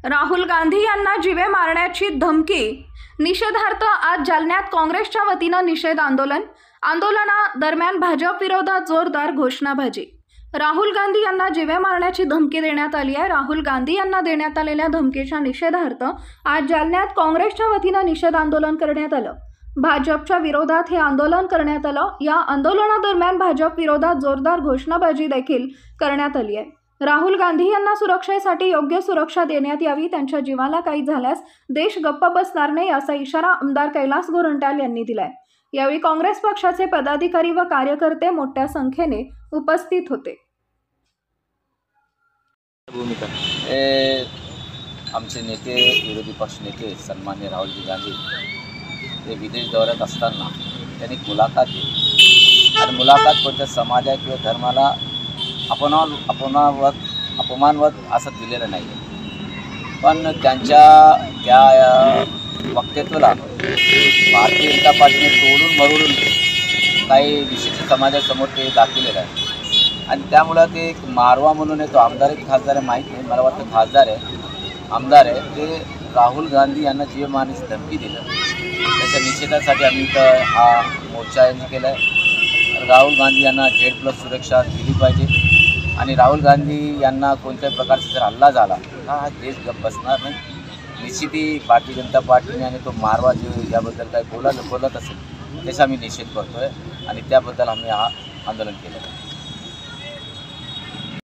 राहुल गांधी यांना जीवे मारण्याची धमकी निषेधार्थ आज जालन्यात काँग्रेसच्या वतीनं निषेध आंदोलनादरम्यान भाजप विरोधात जोरदार घोषणाबाजी। राहुल गांधी यांना जीवे मारण्याची धमकी देण्यात आली आहे। राहुल गांधी यांना देण्यात आलेल्या धमकीच्या निषेधार्थ आज जालन्यात काँग्रेसच्या वतीनं निषेध आंदोलन करण्यात आलं। भाजपच्या विरोधात हे आंदोलन करण्यात आलं। या आंदोलनादरम्यान भाजप विरोधात जोरदार घोषणाबाजी देखील करण्यात आली आहे। राहुल गांधी यांना सुरक्षेसाठी योग्य सुरक्षा देण्यात यावी, त्यांच्या जीवाला काही झाल्यास देश गप्प बसणार नाही असा इशारा आमदार कैलास गोरंट्याल यांनी दिलाय। यावेळी काँग्रेस पक्षाचे पदाधिकारी व कार्यकर्ते मोठ्या संख्येने उपस्थित होते। आमचे नेते विरोधी पक्ष नेते सन्मान्य राहुलजी गांधी हे विदेश दौऱ्यात असताना त्यांनी मुलाखत दिली आणि मुलाखत कोणत्या समाजा किंवा धर्माला अपमानवत असं दिलेलं नाही आहे। पण त्यांच्या त्या वक्तव्याला भारतीय जनता पार्टीने तोडून मरोडून काही विशिष्ट समाजासमोर ते दाखवलेलं आहे आणि त्यामुळं ते एक मारवा म्हणून आहे, तो आमदार आहे खासदार आहे माहीत नाही, मला वाटतं खासदार आहे आमदार आहे, ते राहुल गांधी यांना जीव मारण्याची धमकी दिलं। त्याच्या निषेधासाठी आम्ही इथं हा मोर्चा केला आहे। राहुल गांधी यांना Z+ सुरक्षा दिली पाहिजे आणि राहुल गांधी यांना कोणत्याही प्रकारचा जर हल्ला झाला तर हा देश गप्प बसणार नाही। निश्चितही भारतीय जनता पार्टीने आणि तो मारवा जो याबद्दल काही बोलत असेल त्याचा आम्ही निषेध करतो आहे आणि त्याबद्दल आम्ही हा आंदोलन केलं आहे।